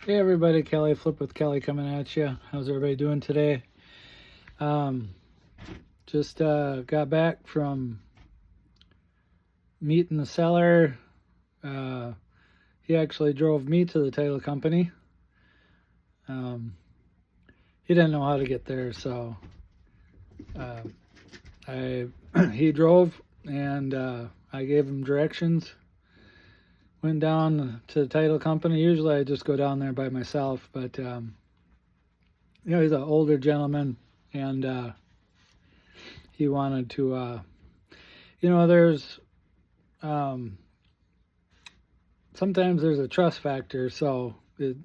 Hey everybody, Kelly, Flip with Kelly coming at you. How's everybody doing today? Just got back from meeting the seller. He actually drove me to the title company. He didn't know how to get there, so he drove and I gave him directions. Went down to the title company. Usually I just go down there by myself, but he's an older gentleman, and he wanted to, there's sometimes there's a trust factor, so you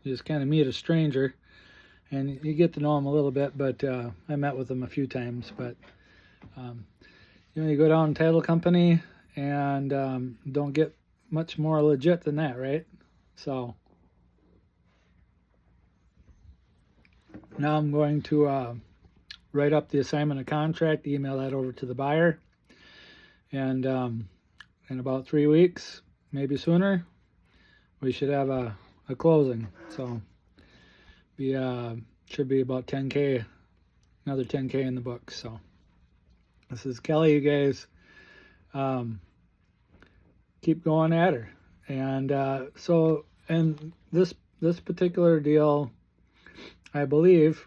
just kind of meet a stranger and you get to know him a little bit, but I met with him a few times, but you go down to title company and don't get much more legit than that, right? So now I'm going to write up the assignment of contract, email that over to the buyer, and in about 3 weeks, maybe sooner, we should have a closing. So should be about 10K, another 10K in the books. So this is Kelly, you guys. Keep going at her. And this particular deal, I believe,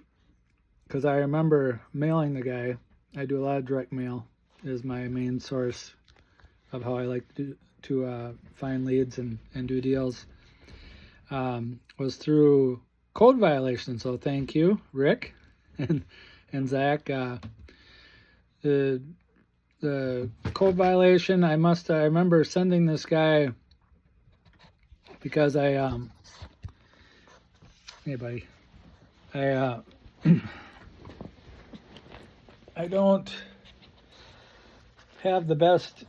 because I remember mailing the guy, I do a lot of direct mail, is my main source of how I like to find leads and do deals, was through code violation. So thank you, Rick and Zach. The code violation, I remember sending this guy because hey buddy, I don't have the best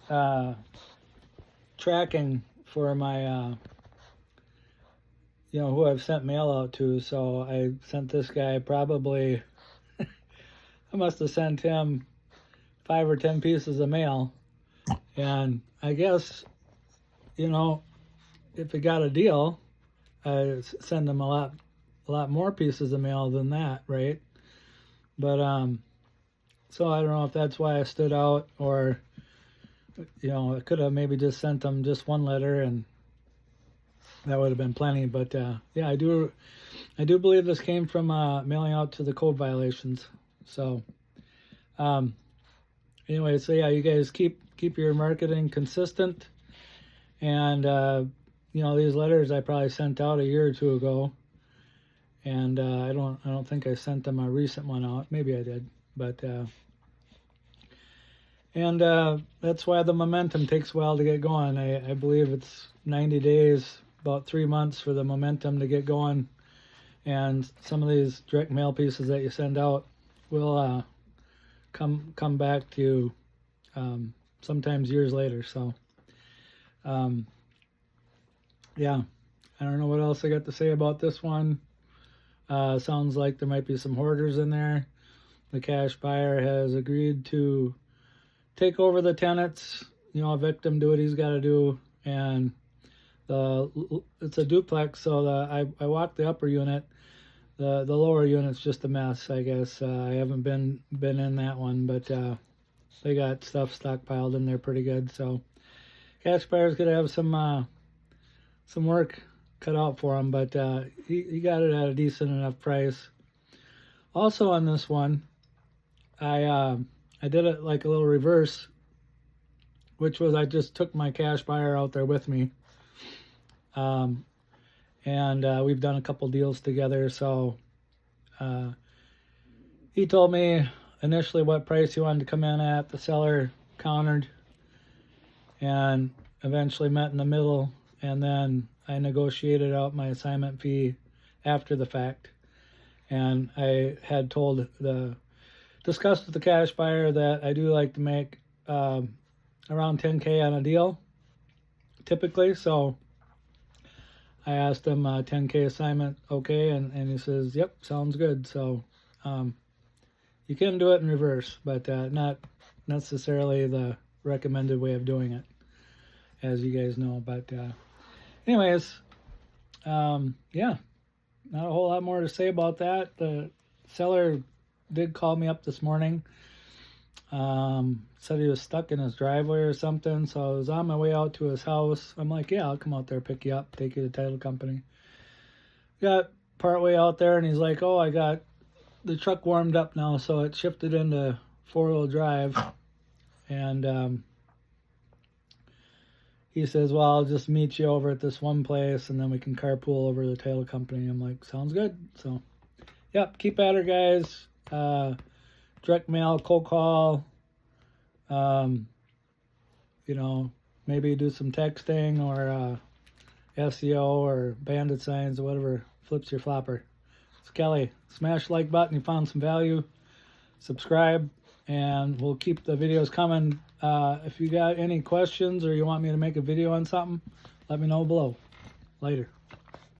tracking for my who I've sent mail out to, so I sent this guy probably I must have sent him 5 or 10 pieces of mail, and I guess if it got a deal, I send them a lot more pieces of mail than that, right? But so I don't know if that's why I stood out, or I could have maybe just sent them just one letter and that would have been plenty. But yeah, I do believe this came from mailing out to the code violations. So anyway, so yeah, you guys keep your marketing consistent, and these letters I probably sent out a year or two ago, and I don't think I sent them a recent one out. Maybe I did, but that's why the momentum takes a while to get going. I believe it's 90 days, about 3 months for the momentum to get going, and some of these direct mail pieces that you send out will come back to you sometimes years later. So yeah, I don't know what else I got to say about this one. Sounds like there might be some hoarders in there. The cash buyer has agreed to take over the tenants, evict him, do what he's got to do, and it's a duplex, so I walked the upper unit. The lower unit's just a mess, I guess. I haven't been in that one, but they got stuff stockpiled in there pretty good. So cash buyer's gonna have some work cut out for him, but he got it at a decent enough price. Also on this one, I did it like a little reverse, which was I just took my cash buyer out there with me. And we've done a couple deals together. So he told me initially what price he wanted to come in at. The seller countered and eventually met in the middle, and then I negotiated out my assignment fee after the fact. And I had discussed with the cash buyer that I do like to make around 10K on a deal typically. So I asked him 10K assignment, okay, and he says, yep, sounds good. So you can do it in reverse, but not necessarily the recommended way of doing it, as you guys know. But anyways, Yeah, not a whole lot more to say about that. The seller did call me up this morning. Said he was stuck in his driveway or something, so I was on my way out to his house. I'm like, yeah, I'll come out there, pick you up, take you to the title company. Got partway out there, and he's like, oh, I got the truck warmed up now, so it shifted into four-wheel drive. And he says, well, I'll just meet you over at this one place, and then we can carpool over to the title company. I'm like, sounds good. So, yep, keep at her, guys. Direct mail, cold call, maybe do some texting or SEO or bandit signs or whatever flips your flopper. It's Kelly. Smash the like button. You found some value. Subscribe, and we'll keep the videos coming. If you got any questions or you want me to make a video on something, let me know below. Later.